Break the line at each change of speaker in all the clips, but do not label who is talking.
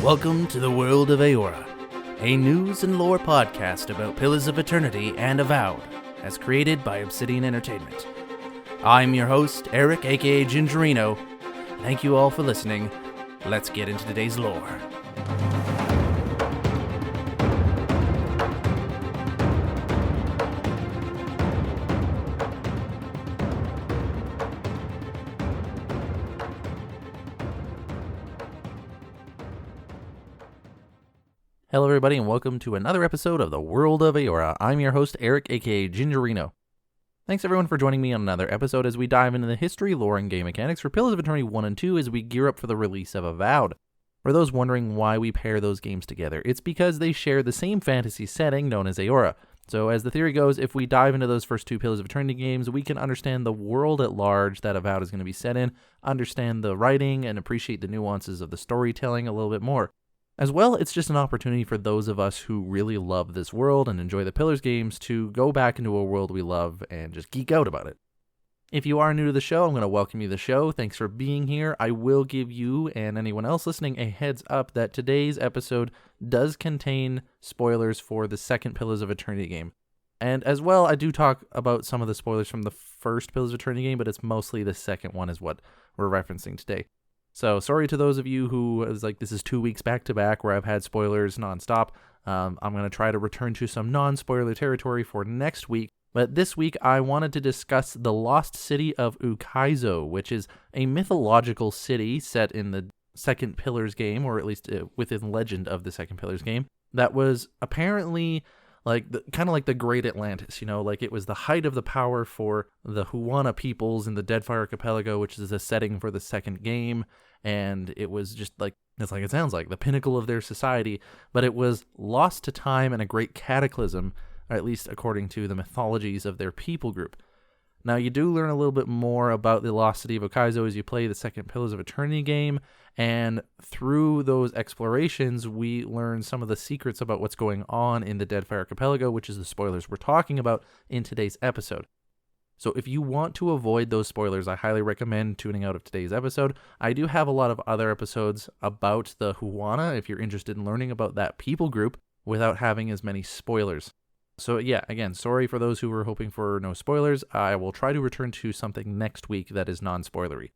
Welcome to the World of Eora, a news and lore podcast about Pillars of Eternity and Avowed, as created by Obsidian Entertainment. I'm your host, Eric, aka Gingerino. Thank you all for listening. Let's get into today's lore. Hello everybody and welcome to another episode of the World of Eora. I'm your host, Eric, aka Gingerino. Thanks everyone for joining me on another episode as we dive into the history, lore, and game mechanics for Pillars of Eternity 1 and 2 as we gear up for the release of Avowed. For those wondering why we pair those games together, it's because they share the same fantasy setting known as Eora. So as the theory goes, if we dive into those first two Pillars of Eternity games, we can understand the world at large that Avowed is going to be set in, understand the writing, and appreciate the nuances of the storytelling a little bit more. As well, it's just an opportunity for those of us who really love this world and enjoy the Pillars games to go back into a world we love and just geek out about it. If you are new to the show, I'm going to welcome you to the show. Thanks for being here. I will give you and anyone else listening a heads up that today's episode does contain spoilers for the second Pillars of Eternity game. And as well, I do talk about some of the spoilers from the first Pillars of Eternity game, but it's mostly the second one is what we're referencing today. So sorry to those of you who is like, this is 2 weeks back to back where I've had spoilers nonstop. I'm going to try to return to some non-spoiler territory for next week. But this week I wanted to discuss the lost city of Ukaizo, which is a mythological city set in the second Pillars game, or at least within legend of the second Pillars game, that was apparently like kind of like the Great Atlantis, like it was the height of the power for the Huana peoples in the Deadfire Archipelago, which is a setting for the second game. And it was just like, it's like it sounds like, the pinnacle of their society, but it was lost to time in a great cataclysm, or at least according to the mythologies of their people group. Now, you do learn a little bit more about the lost city of Ukaizo as you play the second Pillars of Eternity game, and through those explorations, we learn some of the secrets about what's going on in the Deadfire Archipelago, which is the spoilers we're talking about in today's episode. So if you want to avoid those spoilers, I highly recommend tuning out of today's episode. I do have a lot of other episodes about the Huana if you're interested in learning about that people group without having as many spoilers. So yeah, again, sorry for those who were hoping for no spoilers. I will try to return to something next week that is non-spoilery.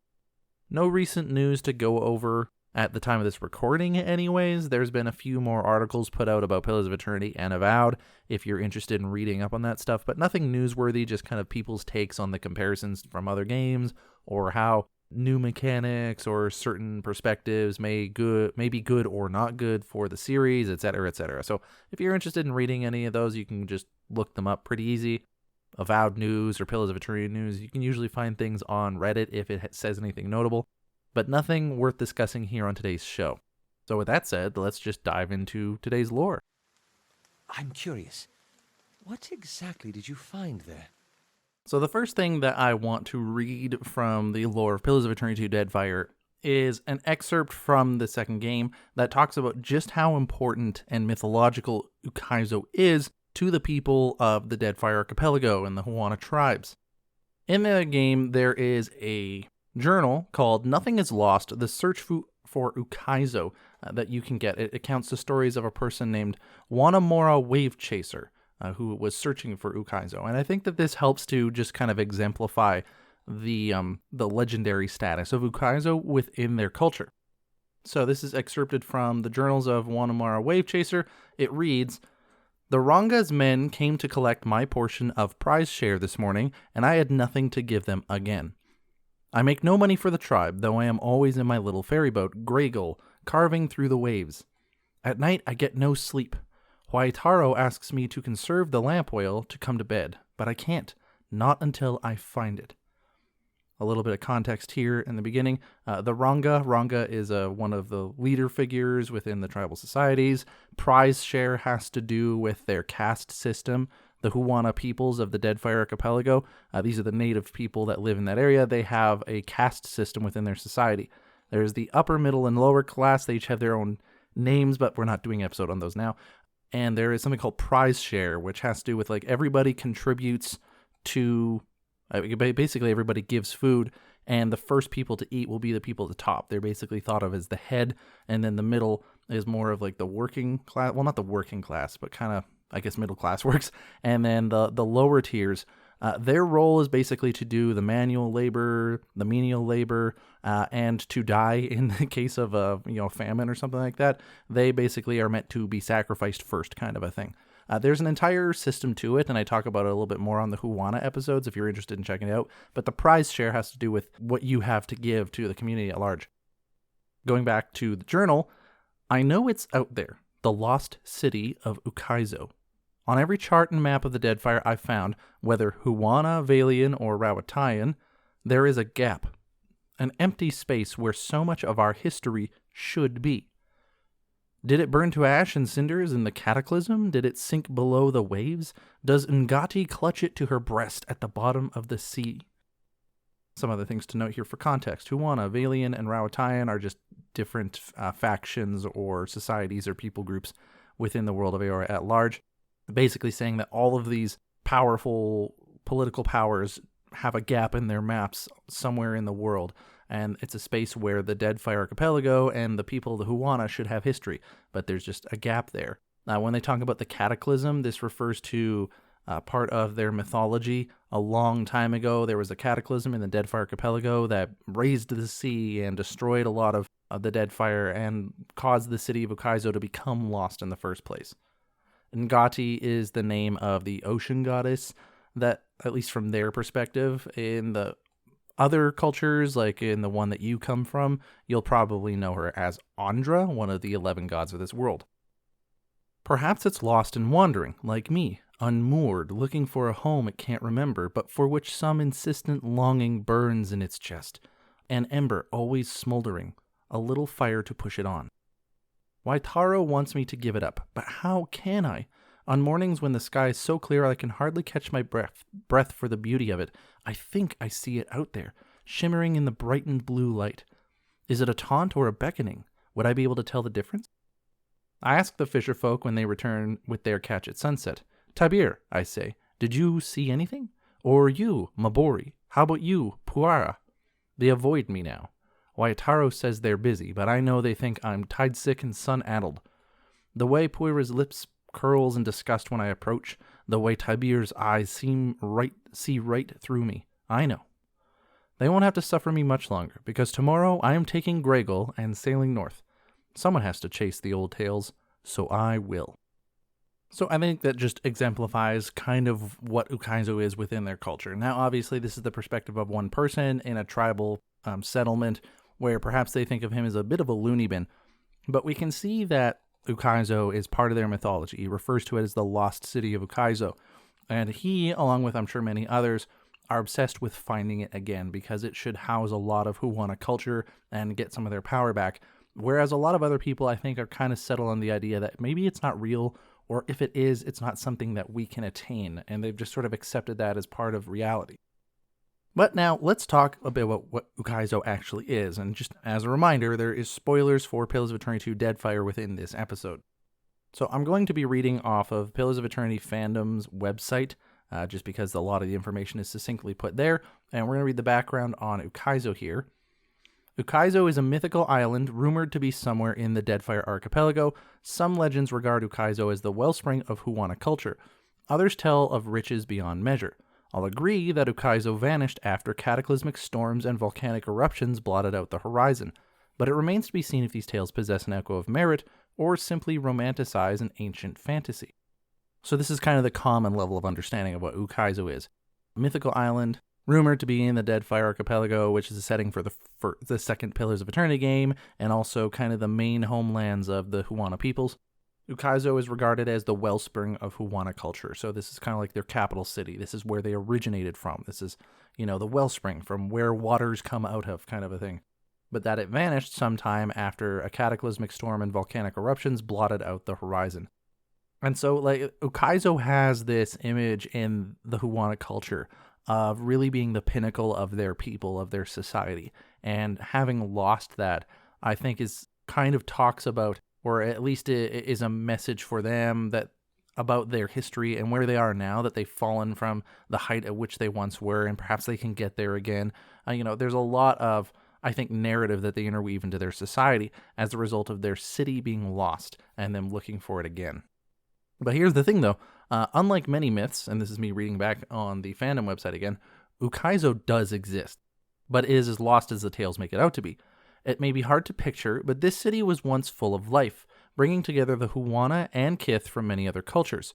No recent news to go over at the time of this recording anyways. There's been a few more articles put out about Pillars of Eternity and Avowed if you're interested in reading up on that stuff, but nothing newsworthy, just kind of people's takes on the comparisons from other games or how new mechanics or certain perspectives may be good or not good for the series, etc., etc. So if you're interested in reading any of those, you can just look them up pretty easy. Avowed news or Pillars of Eternity news, you can usually find things on Reddit if it says anything notable, but nothing worth discussing here on today's show. So with that said, let's just dive into today's lore.
I'm curious. What exactly did you find there?
So the first thing that I want to read from the lore of Pillars of Eternity 2 Deadfire is an excerpt from the second game that talks about just how important and mythological Ukaizo is to the people of the Deadfire Archipelago and the Huana tribes. In the game, there is a journal called Nothing is Lost, The Search for Ukaizo that you can get. It accounts the stories of a person named Huana Wave Chaser, who was searching for Ukaizo. And I think that this helps to just kind of exemplify the legendary status of Ukaizo within their culture. So this is excerpted from the journals of Huana Wave Chaser. It reads, "The Ranga's men came to collect my portion of prize share this morning, and I had nothing to give them again. I make no money for the tribe, though I am always in my little ferry boat, Greygull, carving through the waves. At night I get no sleep. Huaitaro asks me to conserve the lamp oil to come to bed, but I can't, not until I find it." A little bit of context here in the beginning. The Ranga is one of the leader figures within the tribal societies. Prize share has to do with their caste system. The Huana peoples of the Deadfire Archipelago, these are the native people that live in that area. They have a caste system within their society. There's the upper, middle, and lower class. They each have their own names, but we're not doing an episode on those now. And there is something called prize share, which has to do with like everybody contributes to, basically everybody gives food, and the first people to eat will be the people at the top. They're basically thought of as the head, and then the middle is more of like the working class. Well, not the working class, but kind of, I guess, middle class works. And then the lower tiers, their role is basically to do the manual labor, the menial labor, and to die in the case of a famine or something like that. They basically are meant to be sacrificed first, kind of a thing. There's an entire system to it, and I talk about it a little bit more on the Huana episodes if you're interested in checking it out. But the prize share has to do with what you have to give to the community at large. Going back to the journal, I know it's out there, the lost city of Ukaizo. On every chart and map of the Deadfire I've found, whether Huana, Valian, or Rawatayan, there is a gap, an empty space where so much of our history should be. Did it burn to ash and cinders in the cataclysm? Did it sink below the waves? Does Ngati clutch it to her breast at the bottom of the sea? Some other things to note here for context. Huana, Valian, and Rawatayan are just different factions or societies or people groups within the world of Eora at large. Basically saying that all of these powerful political powers have a gap in their maps somewhere in the world. And it's a space where the Deadfire Archipelago and the people of the Huana should have history, but there's just a gap there. When they talk about the cataclysm, this refers to part of their mythology. A long time ago, there was a cataclysm in the Deadfire Archipelago that raised the sea and destroyed a lot of the Deadfire and caused the city of Ukaizo to become lost in the first place. Ngati is the name of the ocean goddess that, at least from their perspective, in the other cultures, like in the one that you come from, you'll probably know her as Andra, one of the 11 gods of this world. Perhaps it's lost and wandering, like me, unmoored, looking for a home it can't remember, but for which some insistent longing burns in its chest, an ember always smoldering, a little fire to push it on. Waitaro wants me to give it up, but how can I? On mornings when the sky is so clear I can hardly catch my breath for the beauty of it, I think I see it out there, shimmering in the brightened blue light. Is it a taunt or a beckoning? Would I be able to tell the difference? I ask the fisher folk when they return with their catch at sunset. Tabir, I say, did you see anything? Or you, Mabori? How about you, Puara? They avoid me now. Waitaro says they're busy, but I know they think I'm tide-sick and sun-addled. The way Puira's lips curls in disgust when I approach, the way Tabir's eyes see right through me, I know. They won't have to suffer me much longer, because tomorrow I am taking Gregel and sailing north. Someone has to chase the old tales, so I will. So I think that just exemplifies kind of what Ukaizo is within their culture. Now, obviously, this is the perspective of one person in a tribal settlement, where perhaps they think of him as a bit of a loony bin. But we can see that Ukaizo is part of their mythology. He refers to it as the lost city of Ukaizo. And he, along with I'm sure many others, are obsessed with finding it again because it should house a lot of Huana culture and get some of their power back. Whereas a lot of other people, I think, are kind of settled on the idea that maybe it's not real, or if it is, it's not something that we can attain. And they've just sort of accepted that as part of reality. But now, let's talk a bit about what Ukaizo actually is, and just as a reminder, there is spoilers for Pillars of Eternity 2 Deadfire within this episode. So I'm going to be reading off of Pillars of Eternity fandom's website, just because a lot of the information is succinctly put there, and we're going to read the background on Ukaizo here. Ukaizo is a mythical island rumored to be somewhere in the Deadfire Archipelago. Some legends regard Ukaizo as the wellspring of Huana culture. Others tell of riches beyond measure. I'll agree that Ukaizo vanished after cataclysmic storms and volcanic eruptions blotted out the horizon, but it remains to be seen if these tales possess an echo of merit or simply romanticize an ancient fantasy. So this is kind of the common level of understanding of what Ukaizo is. A mythical island, rumored to be in the Deadfire Archipelago, which is a setting for the second Pillars of Eternity game, and also kind of the main homelands of the Huana peoples. Ukaizo is regarded as the wellspring of Huana culture, so this is kind of like their capital city. This is where they originated from. This is, the wellspring from where waters come out of, kind of a thing. But that it vanished sometime after a cataclysmic storm and volcanic eruptions blotted out the horizon. And so, Ukaizo has this image in the Huana culture of really being the pinnacle of their people, of their society. And having lost that, I think is kind of talks about, or at least it is a message for them that about their history and where they are now, that they've fallen from the height at which they once were, and perhaps they can get there again. There's a lot of I think, narrative that they interweave into their society as a result of their city being lost and them looking for it again. But here's the thing, though. Unlike many myths, and this is me reading back on the fandom website again, Ukaizo does exist, but it is as lost as the tales make it out to be. It may be hard to picture, but this city was once full of life, bringing together the Huana and Kith from many other cultures.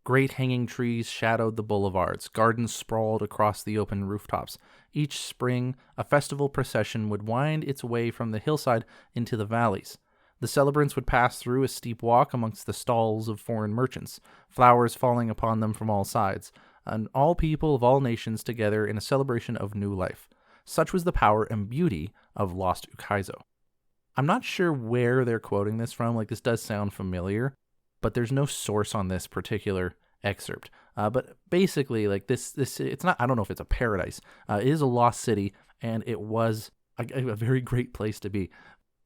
Great hanging trees shadowed the boulevards, gardens sprawled across the open rooftops. Each spring, a festival procession would wind its way from the hillside into the valleys. The celebrants would pass through a steep walk amongst the stalls of foreign merchants, flowers falling upon them from all sides, and all people of all nations together in a celebration of new life. Such was the power and beauty of Lost Ukaizo. I'm not sure where they're quoting this from, like this does sound familiar, but there's no source on this particular excerpt. But basically, like this, it's not, I don't know if it's a paradise. It is a lost city, and it was a very great place to be.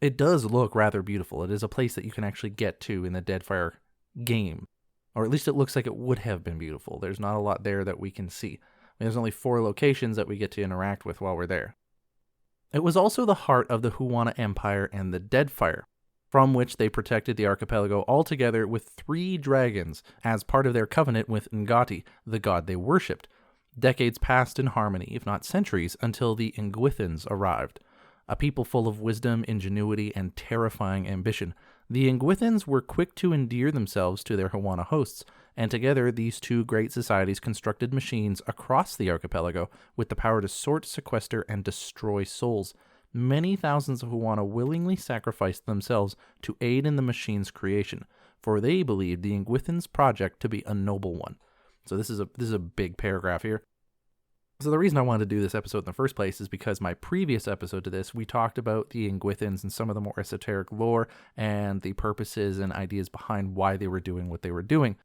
It does look rather beautiful. It is a place that you can actually get to in the Deadfire game, or at least it looks like it would have been beautiful. There's not a lot there that we can see. There's only 4 locations that we get to interact with while we're there. It was also the heart of the Huana Empire and the Deadfire, from which they protected the archipelago altogether with 3 dragons as part of their covenant with Ngati, the god they worshipped. Decades passed in harmony, if not centuries, until the Ngwithans arrived. A people full of wisdom, ingenuity, and terrifying ambition. The Ngwithans were quick to endear themselves to their Huana hosts, and together these 2 great societies constructed machines across the archipelago with the power to sort, sequester, and destroy souls. Many thousands of Huana willingly sacrificed themselves to aid in the machine's creation, for they believed the Ngwithans' project to be a noble one. So this is a big paragraph here. So the reason I wanted to do this episode in the first place is because my previous episode to this, we talked about the Ngwithans and some of the more esoteric lore and the purposes and ideas behind why they were doing what they were doing,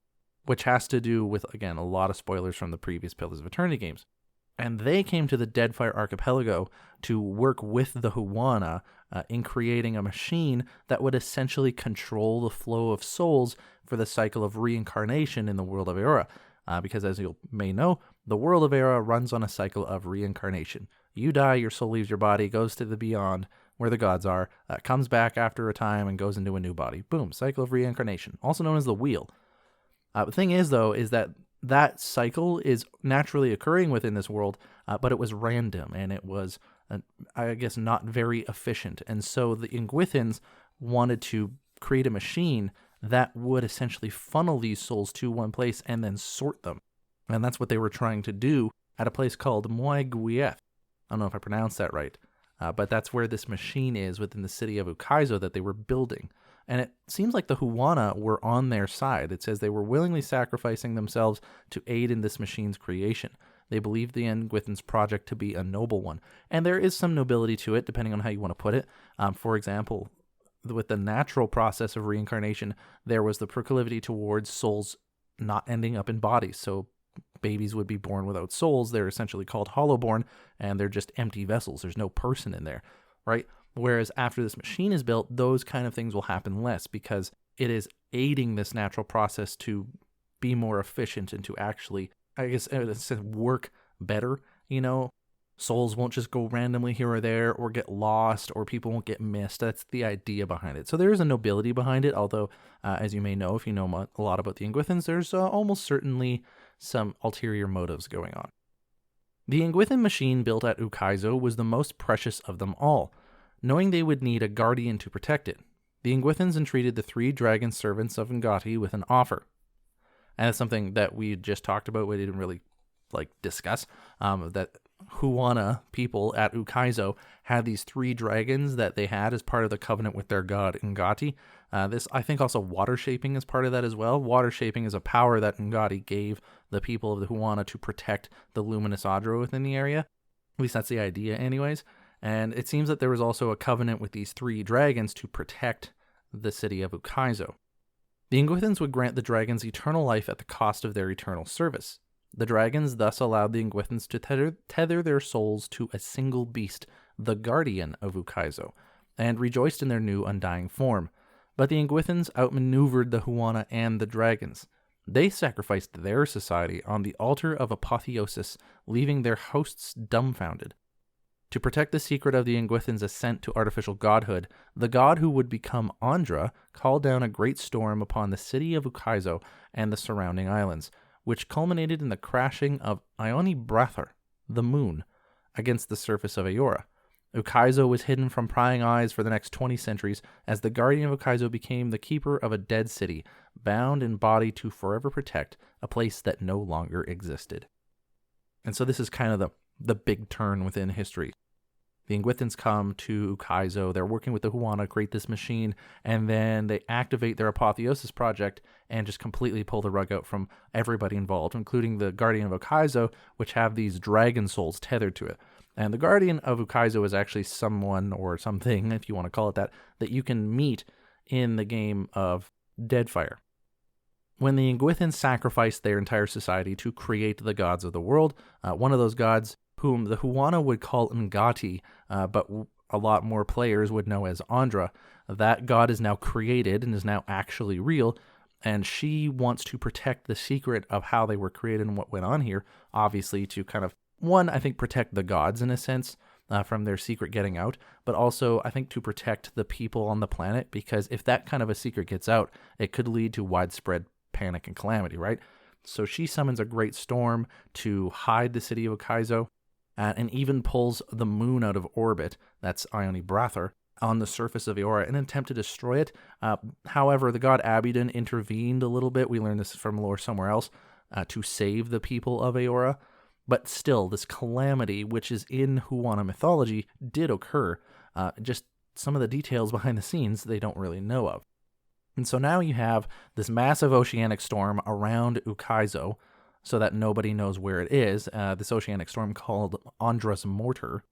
which has to do with, again, a lot of spoilers from the previous Pillars of Eternity games. And they came to the Deadfire Archipelago to work with the Huana in creating a machine that would essentially control the flow of souls for the cycle of reincarnation in the World of Eora. Because as you may know, the World of Eora runs on a cycle of reincarnation. You die, your soul leaves your body, goes to the beyond, where the gods are, comes back after a time and goes into a new body. Boom, cycle of reincarnation, also known as the wheel. The thing is, though, is that cycle is naturally occurring within this world, but it was random, and it was, I guess, not very efficient. And so the Ngwithans wanted to create a machine that would essentially funnel these souls to one place and then sort them. And that's what they were trying to do at a place called Moiguieth. I don't know if I pronounced that right, but that's where this machine is within the city of Ukaizo that they were building. And it seems like the Huana were on their side. It says they were willingly sacrificing themselves to aid in this machine's creation. They believed the Ngwithans' project to be a noble one. And there is some nobility to it, depending on how you want to put it. For example, with the natural process of reincarnation, there was the proclivity towards souls not ending up in bodies. So babies would be born without souls. They're essentially called hollowborn, and they're just empty vessels. There's no person in there, right? Whereas after this machine is built, those kind of things will happen less because it is aiding this natural process to be more efficient and to actually, I guess, work better, you know? Souls won't just go randomly here or there or get lost or people won't get missed. That's the idea behind it. So there is a nobility behind it, although, as you may know, if you know a lot about the Ngwithans, there's almost certainly some ulterior motives going on. The Ngwithan machine built at Ukaizo was the most precious of them all, knowing they would need a guardian to protect it. The Ngwithans entreated the 3 dragon servants of Ngati with an offer. And that's something that we just talked about, we didn't really discuss, that Huana people at Ukaizo had these 3 dragons that they had as part of the covenant with their god Ngati. This, I think, also water shaping is part of that as well. Water shaping is a power that Ngati gave the people of the Huana to protect the luminous Adra within the area. At least that's the idea anyways. And it seems that there was also a covenant with these 3 dragons to protect the city of Ukaizo. The Ngwithans would grant the dragons eternal life at the cost of their eternal service. The dragons thus allowed the Ngwithans to tether their souls to a single beast, the guardian of Ukaizo, and rejoiced in their new undying form. But the Ngwithans outmaneuvered the Huana and the dragons. They sacrificed their society on the altar of apotheosis, leaving their hosts dumbfounded. To protect the secret of the Ingwithin's ascent to artificial godhood, the god who would become Andra called down a great storm upon the city of Ukaizo and the surrounding islands, which culminated in the crashing of Ioni Brathar, the moon, against the surface of Eora. Ukaizo was hidden from prying eyes for the next 20 centuries as the guardian of Ukaizo became the keeper of a dead city, bound in body to forever protect a place that no longer existed. And so this is kind of the big turn within history. The Ingwithins come to Ukaizo, they're working with the Huana, create this machine, and then they activate their Apotheosis project and just completely pull the rug out from everybody involved, including the Guardian of Ukaizo, which have these dragon souls tethered to it. And the Guardian of Ukaizo is actually someone or something, if you want to call it that you can meet in the game of Deadfire. When the Ingwithins sacrificed their entire society to create the gods of the world, one of those gods, whom the Huana would call Ngati, but a lot more players would know as Andra, that god is now created and is now actually real, and she wants to protect the secret of how they were created and what went on here, obviously to kind of, one, I think protect the gods in a sense, from their secret getting out, but also I think to protect the people on the planet, because if that kind of a secret gets out, it could lead to widespread panic and calamity, right? So she summons a great storm to hide the city of Ukaizo, and even pulls the moon out of orbit, that's Ioni Brathar, on the surface of Eora in an attempt to destroy it. However, the god Abidan intervened a little bit, we learned this from lore somewhere else, to save the people of Eora. But still, this calamity, which is in Huana mythology, did occur. Just some of the details behind the scenes they don't really know of. And so now you have this massive oceanic storm around Ukaizo, so that nobody knows where it is, this oceanic storm called Andra's Mortar.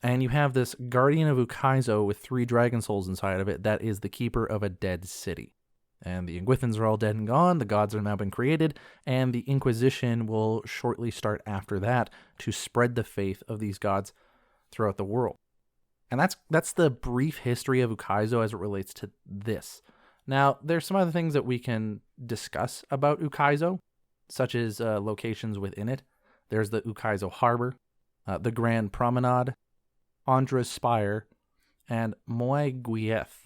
And you have this guardian of Ukaizo with 3 dragon souls inside of it that is the keeper of a dead city. And the Ingwithins are all dead and gone, the gods have now been created, and the Inquisition will shortly start after that to spread the faith of these gods throughout the world. And that's the brief history of Ukaizo as it relates to this. Now, there's some other things that we can discuss about Ukaizo, such as locations within it. There's the Ukaizo Harbor, the Grand Promenade, Andra's Spire, and Moai Guieth.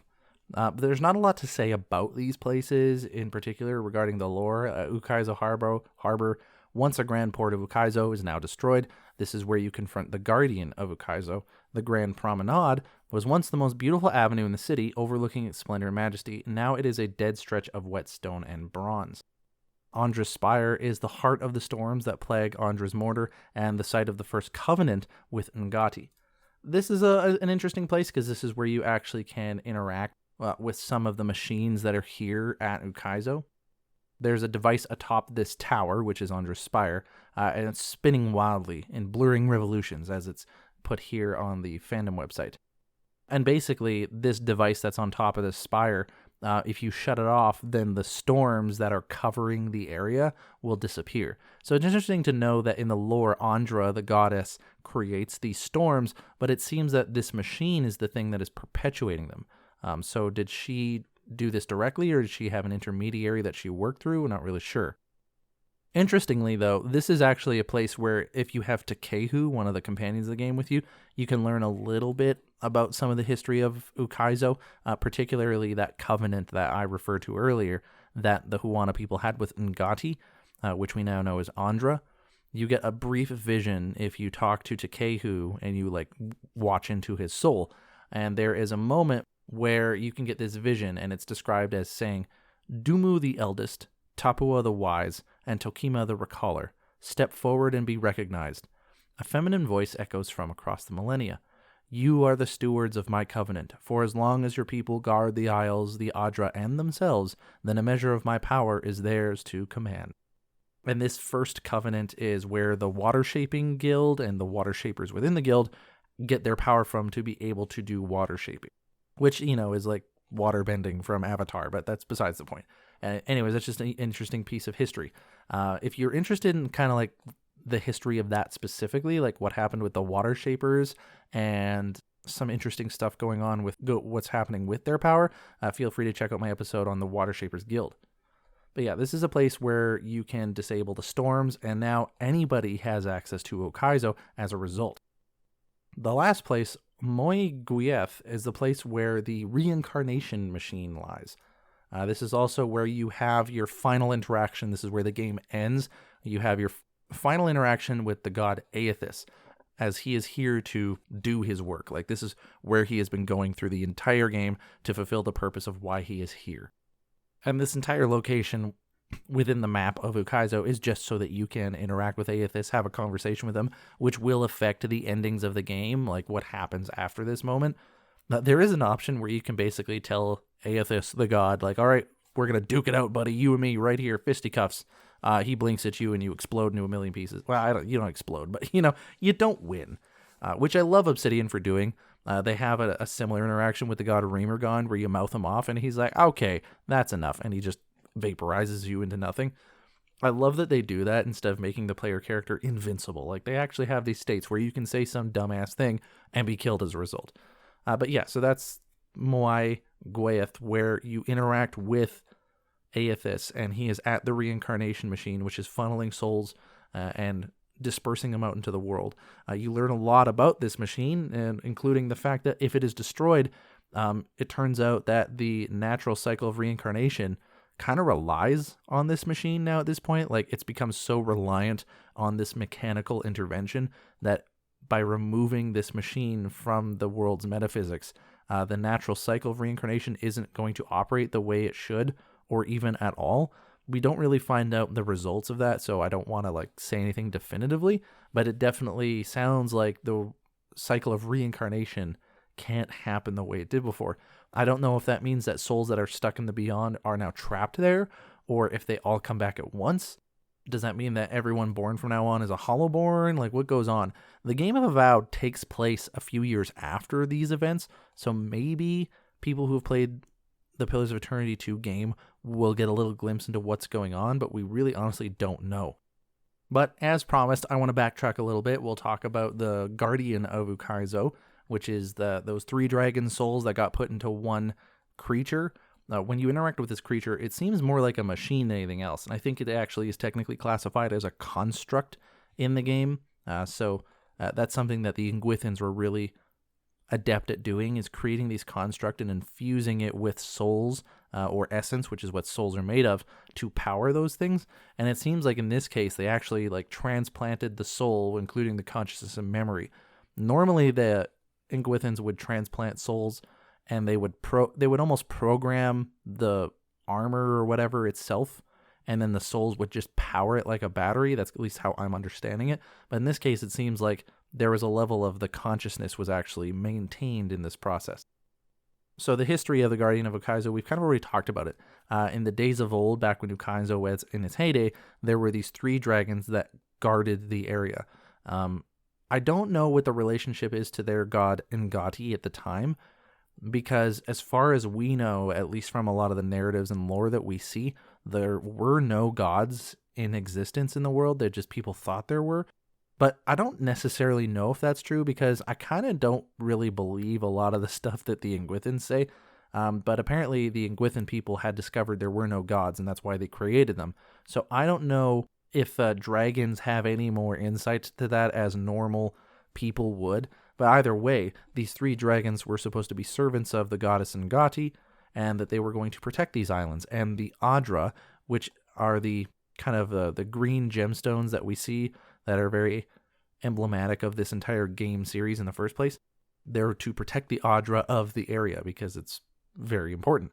There's not a lot to say about these places in particular regarding the lore. Ukaizo Harbor, once a grand port of Ukaizo, is now destroyed. This is where you confront the Guardian of Ukaizo. The Grand Promenade was once the most beautiful avenue in the city, overlooking its splendor and majesty. Now it is a dead stretch of wet stone and bronze. Andra's Spire is the heart of the storms that plague Andra's Mortar and the site of the first covenant with Ngati. This is an interesting place because this is where you actually can interact with some of the machines that are here at Ukaizo. There's a device atop this tower, which is Andra's Spire, and it's spinning wildly in blurring revolutions, as it's put here on the fandom website. And basically, this device that's on top of this spire, if you shut it off, then the storms that are covering the area will disappear. So it's interesting to know that in the lore, Andra, the goddess, creates these storms, but it seems that this machine is the thing that is perpetuating them. So did she do this directly, or did she have an intermediary that she worked through? We're not really sure. Interestingly, though, this is actually a place where if you have Takehu, one of the companions of the game, with you, you can learn a little bit about some of the history of Ukaizo, particularly that covenant that I referred to earlier that the Huana people had with Ngati, which we now know as Andra. You get a brief vision if you talk to Takehu and you watch into his soul, and there is a moment where you can get this vision, and it's described as saying, "Dumu the eldest, Tapua the wise, and Tokima the recaller, step forward and be recognized." A feminine voice echoes from across the millennia. "You are the stewards of my covenant, for as long as your people guard the isles, the Adra, and themselves, then a measure of my power is theirs to command." And this first covenant is where the Water Shaping Guild and the Water Shapers within the guild get their power from to be able to do water shaping, which, is like water bending from Avatar, but that's besides the point. Anyways, that's just an interesting piece of history. If you're interested in kind of the history of that specifically, like what happened with the Water Shapers and some interesting stuff going on with what's happening with their power, feel free to check out my episode on the Water Shapers Guild. But yeah, this is a place where you can disable the storms, and now anybody has access to Ukaizo as a result. The last place, Moy Guieth, is the place where the reincarnation machine lies. This is also where you have your final interaction. This is where the game ends. You have your final interaction with the god Aethys, as he is here to do his work. Like, this is where he has been going through the entire game to fulfill the purpose of why he is here. And this entire location within the map of Ukaizo is just so that you can interact with Aethys, have a conversation with him, which will affect the endings of the game, like what happens after this moment. Now, there is an option where you can basically tell Aethys, the god, like, all right, we're going to duke it out, buddy, you and me right here, fisticuffs. He blinks at you and you explode into a million pieces. Well, you don't explode, but, you don't win, which I love Obsidian for doing. They have a similar interaction with the god Remergon where you mouth him off and he's like, okay, that's enough. And he just vaporizes you into nothing. I love that they do that instead of making the player character invincible. Like, they actually have these states where you can say some dumbass thing and be killed as a result. But yeah, so that's Moai Gueth, where you interact with Aethys, and he is at the reincarnation machine, which is funneling souls and dispersing them out into the world. You learn a lot about this machine, and including the fact that if it is destroyed, it turns out that the natural cycle of reincarnation kind of relies on this machine now at this point. Like, it's become so reliant on this mechanical intervention that by removing this machine from the world's metaphysics, the natural cycle of reincarnation isn't going to operate the way it should, or even at all. We don't really find out the results of that, so I don't want to say anything definitively, but it definitely sounds like the cycle of reincarnation can't happen the way it did before. I don't know if that means that souls that are stuck in the beyond are now trapped there, or if they all come back at once. Does that mean that everyone born from now on is a Hollowborn? Like, what goes on? The game of Avowed takes place a few years after these events, so maybe people who have played the Pillars of Eternity 2 game will get a little glimpse into what's going on, but we really honestly don't know. But as promised, I want to backtrack a little bit. We'll talk about the Guardian of Ukaizo, which is those 3 dragon souls that got put into one creature. When you interact with this creature, it seems more like a machine than anything else, and I think it actually is technically classified as a construct in the game. So that's something that the Ingwithans were really adept at doing, is creating these construct and infusing it with souls or essence, which is what souls are made of, to power those things. And it seems like in this case, they actually transplanted the soul, including the consciousness and memory. Normally, the Ingwithans would transplant souls, and they would almost program the armor or whatever itself, and then the souls would just power it like a battery. That's at least how I'm understanding it. But in this case, it seems like there was a level of the consciousness was actually maintained in this process. So the history of the Guardian of Ukaizo, we've kind of already talked about it. In the days of old, back when Ukaizo was in its heyday, there were these 3 dragons that guarded the area. I don't know what the relationship is to their god Ngati at the time, because as far as we know, at least from a lot of the narratives and lore that we see, there were no gods in existence in the world. That just people thought there were. But I don't necessarily know if that's true, because I kind of don't really believe a lot of the stuff that the Ingwithans say. But apparently the Ingwithan people had discovered there were no gods, and that's why they created them. So I don't know if dragons have any more insight to that as normal people would. But either way, these 3 dragons were supposed to be servants of the goddess Ngati, and that they were going to protect these islands. And the Adra, which are the kind of the green gemstones that we see that are very emblematic of this entire game series in the first place, they're to protect the Adra of the area because it's very important.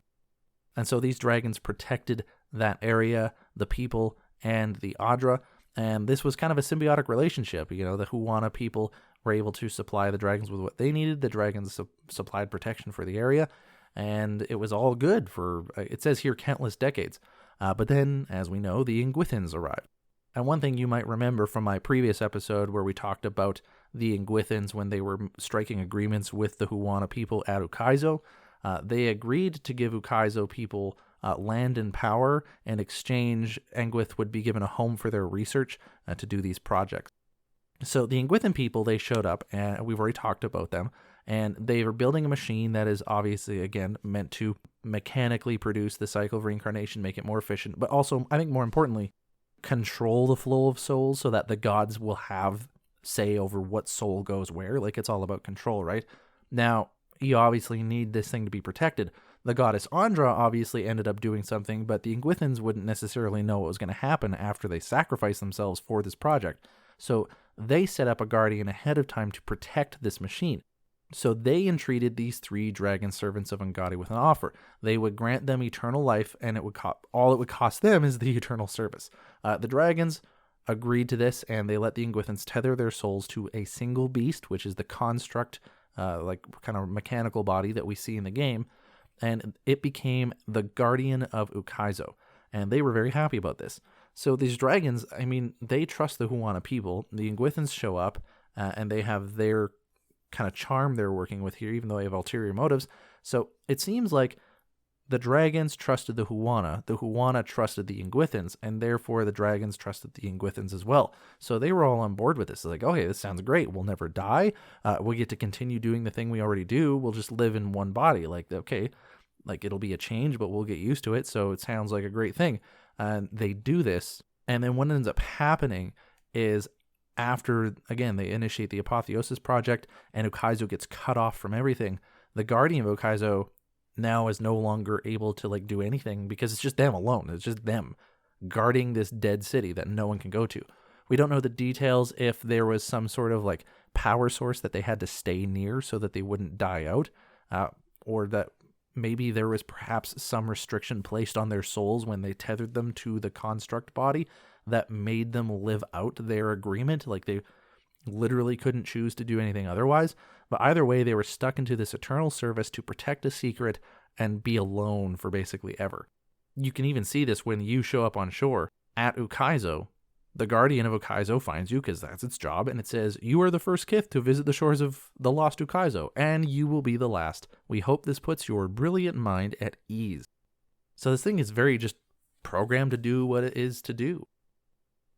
And so these dragons protected that area, the people, and the Adra. And this was kind of a symbiotic relationship. The Huana people were able to supply the dragons with what they needed. The dragons supplied protection for the area. And it was all good for, it says here, countless decades. But then, as we know, the Ingwithans arrived. And one thing you might remember from my previous episode where we talked about the Ingwithans when they were striking agreements with the Huana people at Ukaizo, they agreed to give Ukaizo people land and power. In exchange, Engwith would be given a home for their research to do these projects. So the Ingwithan people, they showed up, and we've already talked about them, and they were building a machine that is obviously, again, meant to mechanically produce the cycle of reincarnation, make it more efficient, but also, I think more importantly, control the flow of souls so that the gods will have say over what soul goes where. Like, it's all about control, right? Now, you obviously need this thing to be protected. The goddess Andra obviously ended up doing something, but the Inguithans wouldn't necessarily know what was going to happen after they sacrificed themselves for this project. So they set up a guardian ahead of time to protect this machine. So they entreated these 3 dragon servants of Ungadi with an offer. They would grant them eternal life, and all it would cost them is the eternal service. The dragons agreed to this, and they let the Inguithans tether their souls to a single beast, which is the construct, like kind of mechanical body that we see in the game, and it became the guardian of Ukaizo, and they were very happy about this. So these dragons, I mean, they trust the Huana people. The Inguithans show up, and they have their kind of charm they're working with here, even though they have ulterior motives. So it seems like the dragons trusted the Huana trusted the Inguithans, and therefore the dragons trusted the Inguithans as well. So they were all on board with this. Like, okay, this sounds great. We'll never die. We get to continue doing the thing we already do. We'll just live in one body. Like, okay, like it'll be a change, but we'll get used to it. So it sounds like a great thing. And they do this. And then what ends up happening is after, again, they initiate the Apotheosis Project and Ukaizo gets cut off from everything, the guardian of Ukaizo now is no longer able to like do anything because it's just them alone. It's just them guarding this dead city that no one can go to. We don't know the details if there was some sort of like power source that they had to stay near so that they wouldn't die out, or that maybe there was perhaps some restriction placed on their souls when they tethered them to the construct body that made them live out their agreement. Like they literally couldn't choose to do anything otherwise. But either way, they were stuck into this eternal service to protect a secret and be alone for basically ever. You can even see this when you show up on shore at Ukaizo. The guardian of Ukaizo finds you because that's its job, and it says, "You are the first kith to visit the shores of the lost Ukaizo, and you will be the last. We hope this puts your brilliant mind at ease." So this thing is very just programmed to do what it is to do.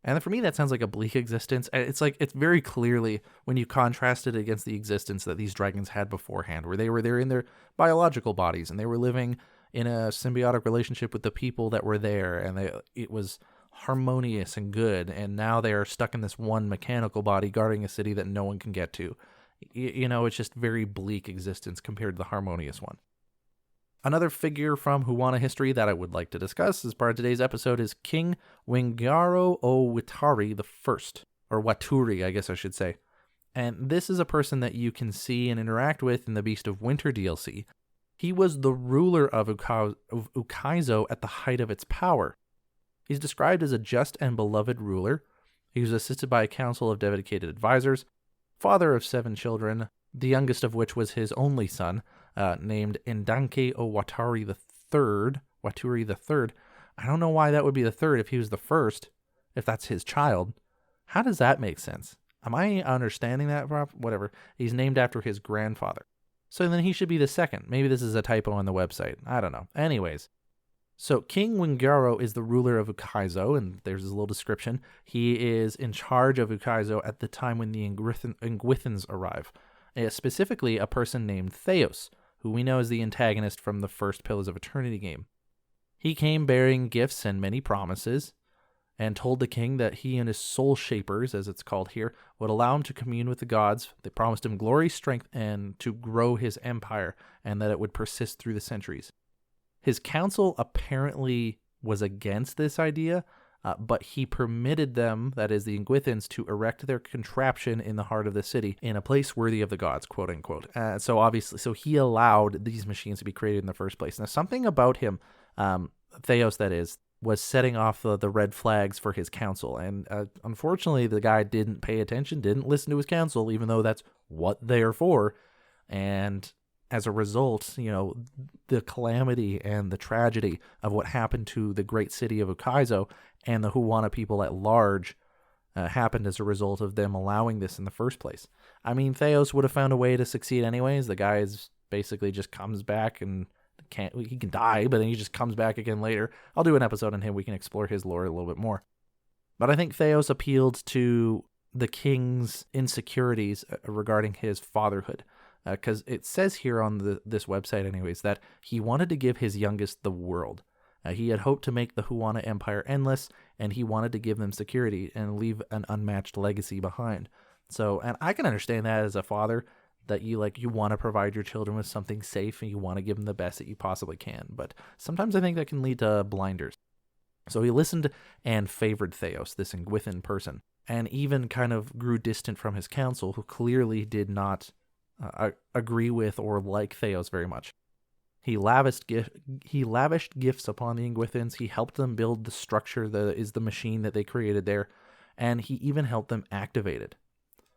And for me, that sounds like a bleak existence. It's like, it's very clearly when you contrast it against the existence that these dragons had beforehand, where they were there in their biological bodies and they were living in a symbiotic relationship with the people that were there, and it was harmonious and good. And now they are stuck in this one mechanical body guarding a city that no one can get to. It's just very bleak existence compared to the harmonious one. Another figure from Huana history that I would like to discuss as part of today's episode is King Wingaro o Watari I, or Waturi, I guess I should say. And this is a person that you can see and interact with in the Beast of Winter DLC. He was the ruler of Ukaizo at the height of its power. He's described as a just and beloved ruler. He was assisted by a council of dedicated advisors, father of 7 children, the youngest of which was his only son, named Ndanke o Watari III. I don't know why that would be the third if he was the first, if that's his child. How does that make sense? Am I understanding that? Whatever. He's named after his grandfather. So then he should be the second. Maybe this is a typo on the website. I don't know. Anyways. So King Wingaro is the ruler of Ukaizo, and there's his little description. He is in charge of Ukaizo at the time when the Inguithans arrive. Specifically, a person named Theos, who we know is the antagonist from the first Pillars of Eternity game. He came bearing gifts and many promises, and told the king that he and his soul shapers, as it's called here, would allow him to commune with the gods. They promised him glory, strength, and to grow his empire, and that it would persist through the centuries. His council apparently was against this idea, but he permitted them, that is the Inguithans, to erect their contraption in the heart of the city in a place worthy of the gods, quote unquote. So he allowed these machines to be created in the first place. Now, something about him, Theos that is, was setting off the red flags for his council. And unfortunately, the guy didn't pay attention, didn't listen to his council, even though that's what they're for. And as a result, the calamity and the tragedy of what happened to the great city of Ukaizo and the Huana people at large happened as a result of them allowing this in the first place. I mean, Theos would have found a way to succeed anyways. The guy basically just comes back and he can die, but then he just comes back again later. I'll do an episode on him. We can explore his lore a little bit more. But I think Theos appealed to the king's insecurities regarding his fatherhood. Because it says here on this website anyways that he wanted to give his youngest the world. He had hoped to make the Huana Empire endless, and he wanted to give them security and leave an unmatched legacy behind. So, and I can understand that as a father, that you want to provide your children with something safe and you want to give them the best that you possibly can. But sometimes I think that can lead to blinders. So he listened and favored Theos, this Ingwithan person, and even kind of grew distant from his council, who clearly did not agree with or like Theos very much. He lavished gifts upon the Ingwithans. He helped them build the structure that is the machine that they created there, and he even helped them activate it.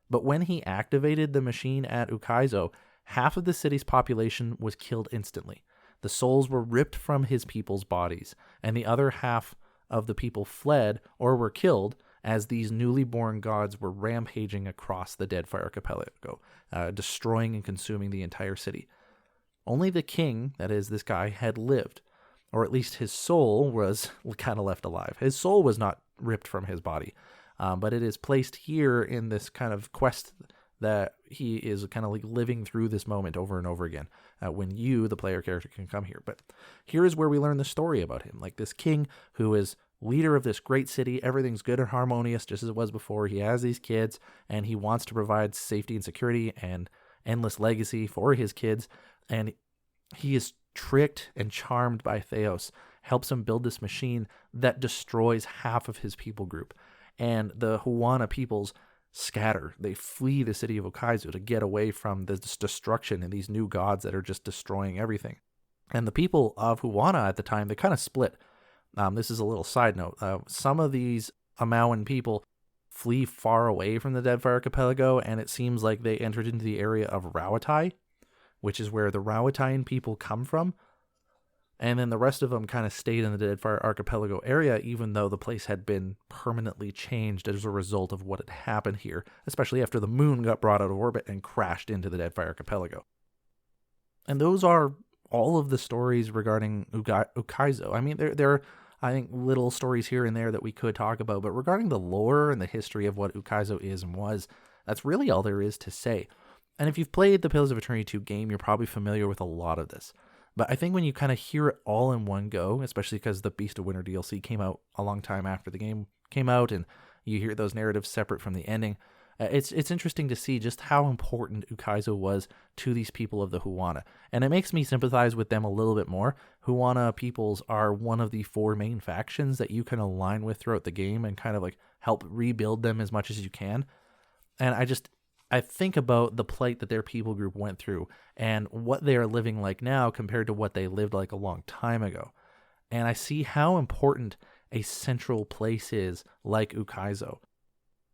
But when he activated the machine at Ukaizo, half of the city's population was killed instantly. The souls were ripped from his people's bodies, and the other half of the people fled or were killed as these newly born gods were rampaging across the Deadfire Archipelago, destroying and consuming the entire city. Only the king, that is, this guy, had lived, or at least his soul was kind of left alive. His soul was not ripped from his body, but it is placed here in this kind of quest that he is kind of like living through this moment over and over again when you, the player character, can come here. But here is where we learn the story about him. Like this king who is leader of this great city, everything's good and harmonious just as it was before. He has these kids and he wants to provide safety and security and endless legacy for his kids. And he is tricked and charmed by Theos, helps him build this machine that destroys half of his people group. And the Huana peoples scatter. They flee the city of Ukaizo to get away from this destruction and these new gods that are just destroying everything. And the people of Huana at the time, they kind of split. This is a little side note. Some of these Amauan people flee far away from the Deadfire Archipelago, and it seems like they entered into the area of Rawatai, which is where the Rawataian people come from. And then the rest of them kind of stayed in the Deadfire Archipelago area, even though the place had been permanently changed as a result of what had happened here, especially after the moon got brought out of orbit and crashed into the Deadfire Archipelago. And those are all of the stories regarding Ukaizo. I mean, there are, I think, little stories here and there that we could talk about, but regarding the lore and the history of what Ukaizo is and was, that's really all there is to say. And if you've played the Pillars of Eternity 2 game, you're probably familiar with a lot of this. But I think when you kind of hear it all in one go, especially because the Beast of Winter DLC came out a long time after the game came out, and you hear those narratives separate from the ending, it's interesting to see just how important Ukaizo was to these people of the Huana. And it makes me sympathize with them a little bit more. Huana peoples are one of the 4 main factions that you can align with throughout the game and kind of like help rebuild them as much as you can. And I think about the plight that their people group went through and what they are living like now compared to what they lived like a long time ago. And I see how important a central place is like Ukaizo.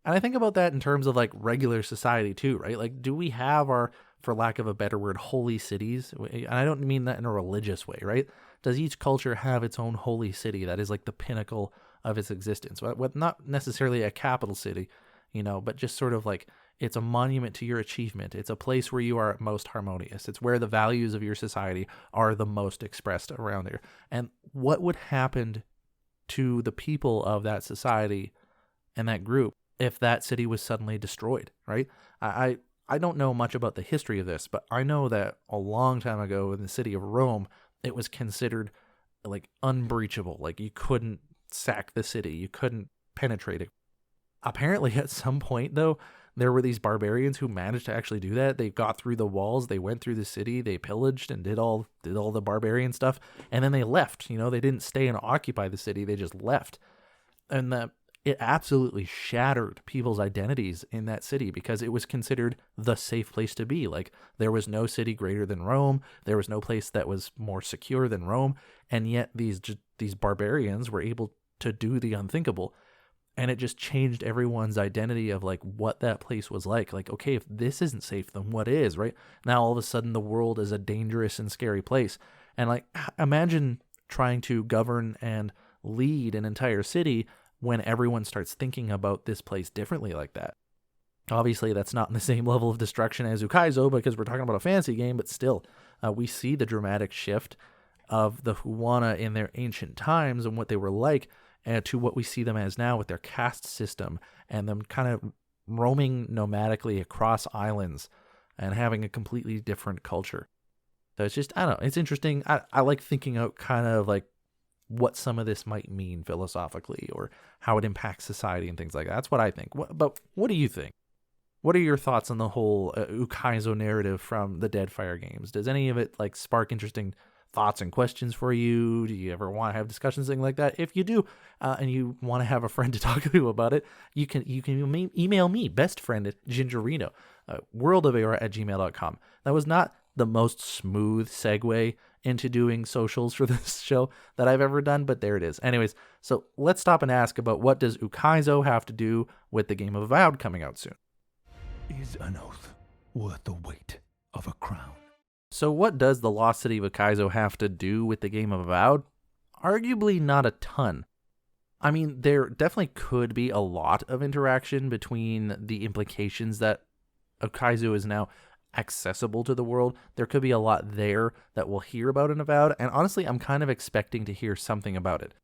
And I think about that in terms of like regular society too, right? Like, do we have our, for lack of a better word, holy cities? And I don't mean that in a religious way, right? Does each culture have its own holy city that is like the pinnacle of its existence? With not necessarily a capital city, but just sort of like, it's a monument to your achievement. It's a place where you are most harmonious. It's where the values of your society are the most expressed around there. And what would happen to the people of that society and that group if that city was suddenly destroyed, right? I don't know much about the history of this, but I know that a long time ago in the city of Rome, it was considered like unbreachable. Like you couldn't sack the city. You couldn't penetrate it. Apparently at some point though, there were these barbarians who managed to actually do that. They got through the walls, they went through the city, they pillaged and did all the barbarian stuff, and then they left. They didn't stay and occupy the city, they just left. And it absolutely shattered people's identities in that city because it was considered the safe place to be. Like, there was no city greater than Rome, there was no place that was more secure than Rome, and yet these barbarians were able to do the unthinkable. And it just changed everyone's identity of like what that place was like. Like, okay, if this isn't safe, then what is, right? Now all of a sudden the world is a dangerous and scary place. And like, imagine trying to govern and lead an entire city when everyone starts thinking about this place differently like that. Obviously, that's not in the same level of destruction as Ukaizo because we're talking about a fantasy game, but still, we see the dramatic shift of the Huana in their ancient times and what they were like, and to what we see them as now with their caste system and them kind of roaming nomadically across islands and having a completely different culture. So it's just, I don't know, it's interesting. I like thinking out kind of like what some of this might mean philosophically or how it impacts society and things like that. That's what I think. But what do you think? what are your thoughts on the whole Ukaizo narrative from the Deadfire games? Does any of it like spark interesting thoughts and questions for you? Do you ever want to have discussions, things like that? If you do, and you want to have a friend to talk to about it, you can email me, bestfriend@gingerino, worldofeora@gmail.com. That was not the most smooth segue into doing socials for this show that I've ever done, but there it is. Anyways, so let's stop and ask about what does Ukaizo have to do with the game of Avowed coming out soon.
Is an oath worth the weight of a crown?
So what does the lost city of Ukaizo have to do with the game of Avowed? Arguably not a ton. I mean, there definitely could be a lot of interaction between the implications that Ukaizo is now accessible to the world. There could be a lot there that we'll hear about in Avowed, and honestly, I'm kind of expecting to hear something about it,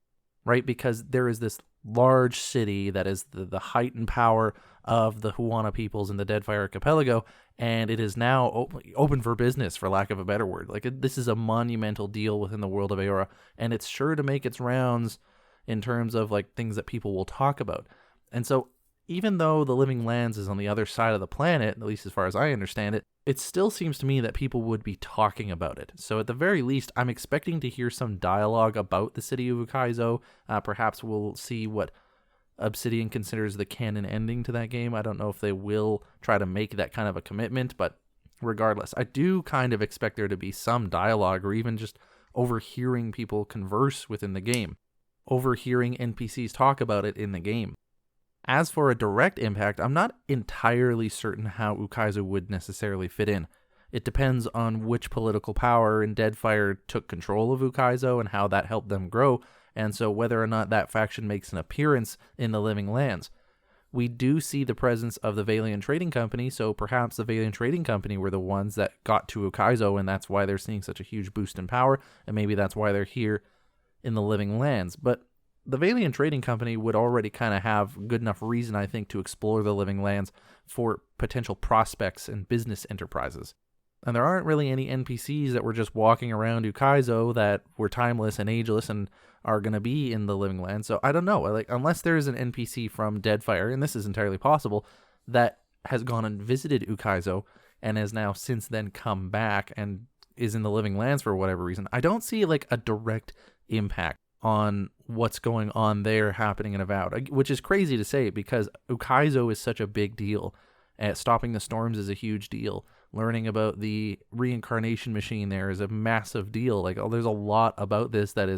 right? Because there is this large city that is the height and power of the Huana peoples in the Deadfire Archipelago, and it is now open for business, for lack of a better word. Like, this is a monumental deal within the world of Eora, and it's sure to make its rounds in terms of like things that people will talk about. And so even though the Living Lands is on the other side of the planet, at least as far as I understand it, it still seems to me that people would be talking about it. So at the very least, I'm expecting to hear some dialogue about the city of Ukaizo. Perhaps we'll see what Obsidian considers the canon ending to that game. I don't know if they will try to make that kind of a commitment, but regardless, I do kind of expect there to be some dialogue, or even just overhearing people converse within the game, overhearing NPCs talk about it in the game. As for a direct impact, I'm not entirely certain how Ukaizo would necessarily fit in. It depends on which political power in Deadfire took control of Ukaizo and how that helped them grow, and so whether or not that faction makes an appearance in the Living Lands. We do see the presence of the Valiant Trading Company, so perhaps the Valiant Trading Company were the ones that got to Ukaizo, and that's why they're seeing such a huge boost in power, and maybe that's why they're here in the Living Lands. But the Valiant Trading Company would already kind of have good enough reason, I think, to explore the Living Lands for potential prospects and business enterprises. And there aren't really any NPCs that were just walking around Ukaizo that were timeless and ageless and are going to be in the Living Lands. So I don't know, like, unless there's an NPC from Deadfire, and this is entirely possible, that has gone and visited Ukaizo and has now since then come back and is in the Living Lands for whatever reason, I don't see like a direct impact on what's going on there happening in Avowed, which is crazy to say because Ukaizo is such a big deal. Stopping the storms is a huge deal. Learning about the reincarnation machine there is a massive deal. Like, there's a lot about this that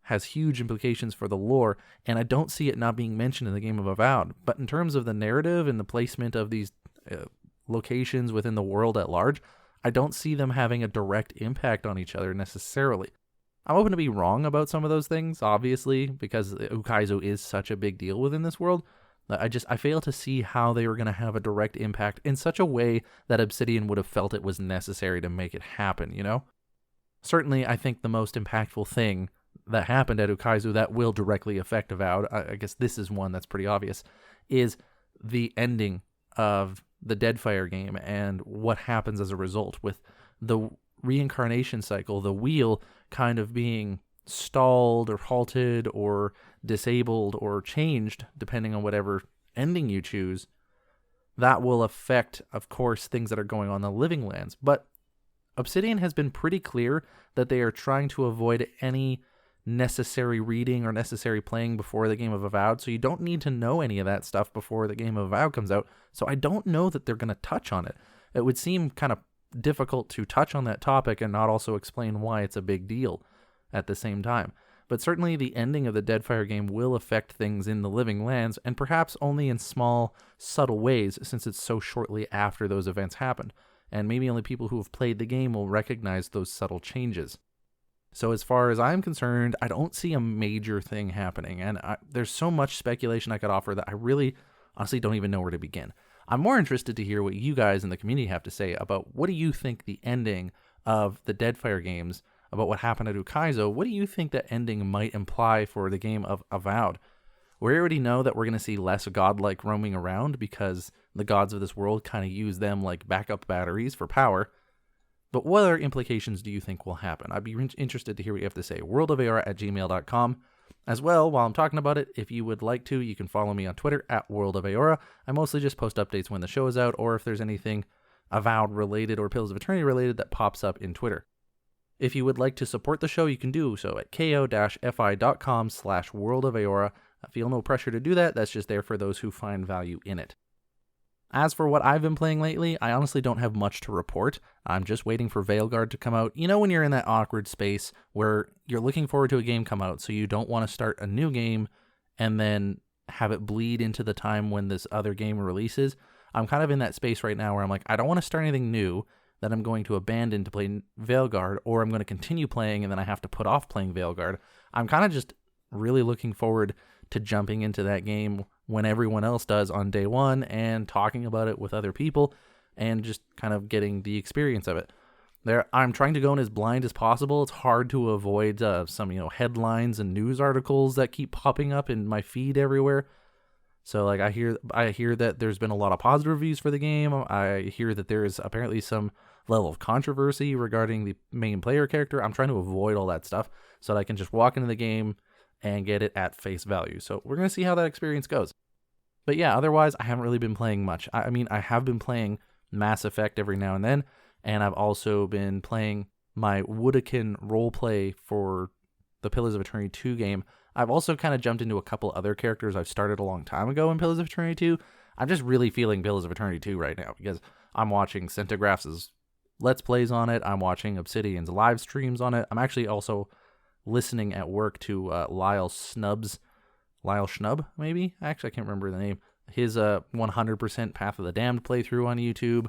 has huge implications for the lore, and I don't see it not being mentioned in the game of Avowed. But in terms of the narrative and the placement of these locations within the world at large, I don't see them having a direct impact on each other necessarily. I'm open to be wrong about some of those things, obviously, because Ukaizo is such a big deal within this world. I fail to see how they were going to have a direct impact in such a way that Obsidian would have felt it was necessary to make it happen, you know? Certainly, I think the most impactful thing that happened at Ukaizo that will directly affect Avowed, I guess this is one that's pretty obvious, is the ending of the Deadfire game and what happens as a result with the reincarnation cycle, the wheel kind of being stalled or halted or disabled or changed depending on whatever ending you choose. That will affect, of course, things that are going on in the Living Lands. But Obsidian has been pretty clear that they are trying to avoid any necessary reading or necessary playing before the game of Avowed, so you don't need to know any of that stuff before the game of Avowed comes out. So I don't know that they're going to touch on it. It would seem kind of difficult to touch on that topic and not also explain why it's a big deal at the same time. But certainly the ending of the Deadfire game will affect things in the Living Lands, and perhaps only in small, subtle ways, since it's so shortly after those events happened. And maybe only people who have played the game will recognize those subtle changes. So as far as I'm concerned, I don't see a major thing happening, and there's so much speculation I could offer that I really, honestly don't even know where to begin. I'm more interested to hear what you guys in the community have to say about what do you think the ending of the Deadfire games, about what happened at Ukaizo, what do you think that ending might imply for the game of Avowed? We already know that we're going to see less godlike roaming around because the gods of this world kind of use them like backup batteries for power. But what other implications do you think will happen? I'd be interested to hear what you have to say. worldofeora@gmail.com. As well, while I'm talking about it, if you would like to, you can follow me on Twitter at World of Eora. I mostly just post updates when the show is out, or if there's anything Avowed related or Pillars of Eternity related that pops up in Twitter. If you would like to support the show, you can do so at ko-fi.com/World of Eora. I feel no pressure to do that. That's just there for those who find value in it. As for what I've been playing lately, I honestly don't have much to report. I'm just waiting for Veilguard to come out. You know when you're in that awkward space where you're looking forward to a game come out, so you don't want to start a new game and then have it bleed into the time when this other game releases? I'm kind of in that space right now where I'm like, I don't want to start anything new that I'm going to abandon to play Veilguard, or I'm going to continue playing and then I have to put off playing Veilguard. I'm kind of just really looking forward to jumping into that game when everyone else does on day one and talking about it with other people and just kind of getting the experience of it. I'm trying to go in as blind as possible. It's hard to avoid some headlines and news articles that keep popping up in my feed everywhere. So like I hear that there's been a lot of positive reviews for the game. I hear that there is apparently some level of controversy regarding the main player character. I'm trying to avoid all that stuff so that I can just walk into the game and get it at face value. So we're going to see how that experience goes. But yeah, otherwise, I haven't really been playing much. I mean, I have been playing Mass Effect every now and then, and I've also been playing my Woodakin roleplay for the Pillars of Eternity 2 game. I've also kind of jumped into a couple other characters I've started a long time ago in Pillars of Eternity 2. I'm just really feeling Pillars of Eternity 2 right now because I'm watching Centigraph's Let's Plays on it. I'm watching Obsidian's live streams on it. I'm actually also listening at work to Lyle Schnub, maybe? Actually, I can't remember the name. His 100% Path of the Damned playthrough on YouTube.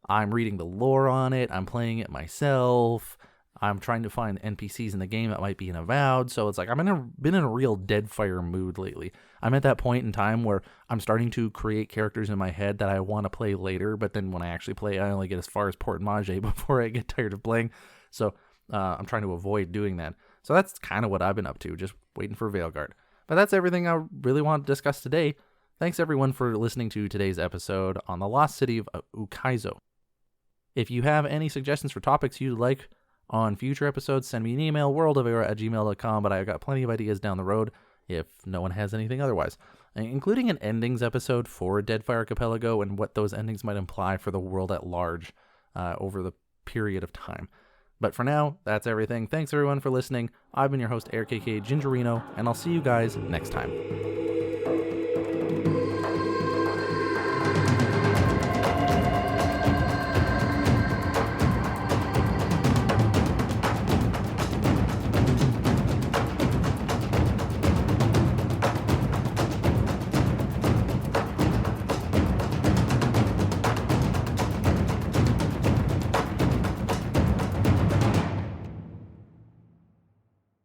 I'm reading the lore on it. I'm playing it myself. I'm trying to find NPCs in the game that might be in Avowed. So it's like been in a real Deadfire mood lately. I'm at that point in time where I'm starting to create characters in my head that I want to play later, but then when I actually play, I only get as far as Port Mage before I get tired of playing. So I'm trying to avoid doing that. So that's kind of what I've been up to, just waiting for Veilguard. But that's everything I really want to discuss today. Thanks everyone for listening to today's episode on the lost city of Ukaizo. If you have any suggestions for topics you'd like on future episodes, send me an email, worldofeora@gmail.com, but I've got plenty of ideas down the road if no one has anything otherwise, including an endings episode for Deadfire Archipelago and what those endings might imply for the world at large over the period of time. But for now, that's everything. Thanks everyone for listening. I've been your host, Eric aka Gingerino, and I'll see you guys next time.